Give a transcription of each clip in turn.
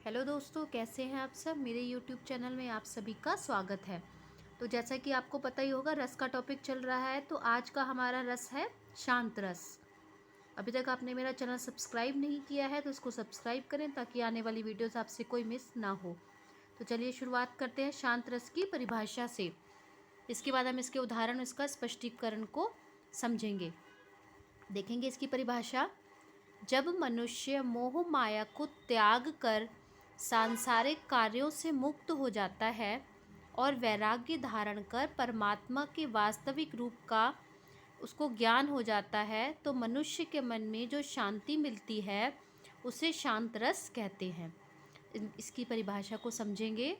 Hello दोस्तों, कैसे हैं आप सब। मेरे यूट्यूब चैनल में आप सभी का स्वागत है। तो जैसा कि आपको पता ही होगा, रस का टॉपिक चल रहा है। तो आज का हमारा रस है शांत रस। अभी तक आपने मेरा चैनल सब्सक्राइब नहीं किया है तो इसको सब्सक्राइब करें ताकि आने वाली वीडियोस आपसे कोई मिस ना हो। तो चलिए शुरुआत करते हैं शांत रस की परिभाषा से। इसके बाद हम इसके उदाहरण, इसका स्पष्टीकरण को समझेंगे, देखेंगे इसकी परिभाषा। जब मनुष्य मोह माया को त्याग कर सांसारिक कार्यों से मुक्त हो जाता है और वैराग्य धारण कर परमात्मा के वास्तविक रूप का उसको ज्ञान हो जाता है, तो मनुष्य के मन में जो शांति मिलती है उसे शांत रस कहते हैं। इसकी परिभाषा को समझेंगे।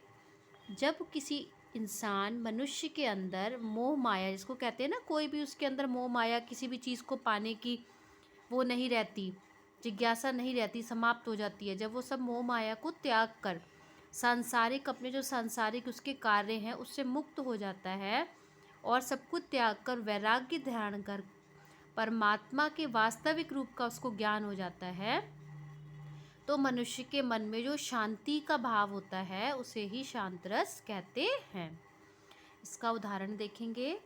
जब किसी इंसान, मनुष्य के अंदर मोह माया, जिसको कहते हैं ना, कोई भी उसके अंदर मोह माया, किसी भी चीज़ को पाने की वो नहीं रहती, जिज्ञासा नहीं रहती, समाप्त हो जाती है। जब वो सब मोह माया को त्याग कर सांसारिक, अपने जो सांसारिक उसके कार्य हैं उससे मुक्त हो जाता है और सब कुछ त्याग कर वैराग्य ध्यान कर परमात्मा के वास्तविक रूप का उसको ज्ञान हो जाता है, तो मनुष्य के मन में जो शांति का भाव होता है उसे ही शांत रस कहते हैं। इसका उदाहरण देखेंगे।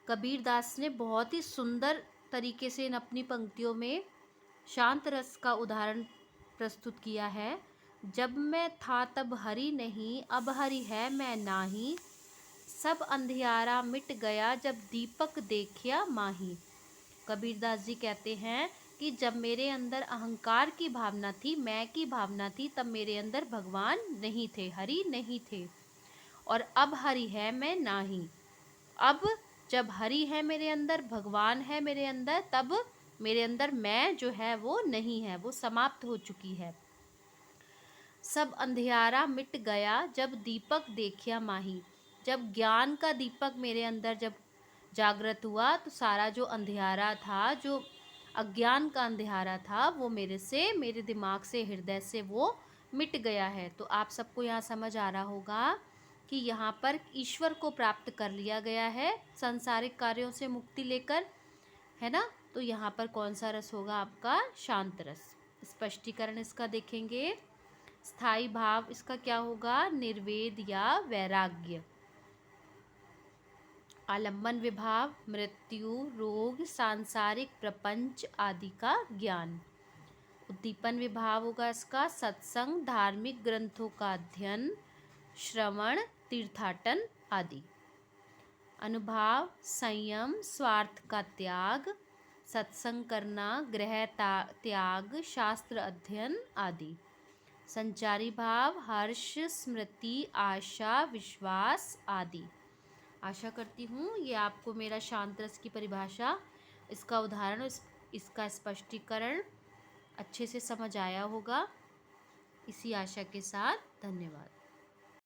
कबीर दास ने बहुत ही सुंदर तरीके से इन अपनी पंक्तियों में शांत रस का उदाहरण प्रस्तुत किया है। जब मैं था तब हरि नहीं, अब हरि है मैं नाही, सब अंधियारा मिट गया जब दीपक देखिया माही। कबीरदास जी कहते हैं कि जब मेरे अंदर अहंकार की भावना थी, मैं की भावना थी, तब मेरे अंदर भगवान नहीं थे, हरि नहीं थे। और अब हरि है मैं नाही। अब जब हरि है मेरे अंदर, भगवान है मेरे अंदर, तब मेरे अंदर मैं जो है वो नहीं है, वो समाप्त हो चुकी है। सब अंधियारा मिट गया जब दीपक देखिया माही। जब ज्ञान का दीपक मेरे अंदर जब जागृत हुआ तो सारा जो अंधियारा था, जो अज्ञान का अंधियारा था, वो मेरे से, मेरे दिमाग से, हृदय से वो मिट गया है। तो आप सबको यहाँ समझ आ रहा होगा कि यहाँ पर ईश्वर को प्राप्त कर लिया गया है सांसारिक कार्यों से मुक्ति लेकर, है ना। तो यहाँ पर कौन सा रस होगा आपका? शांत रस। स्पष्टीकरण इसका देखेंगे। स्थायी भाव इसका क्या होगा? निर्वेद या वैराग्य। आलम्बन विभाव मृत्यु, रोग, सांसारिक प्रपंच आदि का ज्ञान। उद्दीपन विभाव होगा इसका सत्संग, धार्मिक ग्रंथों का अध्ययन, श्रवण, तीर्थाटन आदि। अनुभाव संयम, स्वार्थ का त्याग, सत्संग करना, गृह त्याग, शास्त्र अध्ययन आदि। संचारी भाव हर्ष, स्मृति, आशा, विश्वास आदि। आशा करती हूँ ये आपको मेरा शांत रस की परिभाषा, इसका उदाहरण, इसका स्पष्टीकरण अच्छे से समझ आया होगा। इसी आशा के साथ धन्यवाद।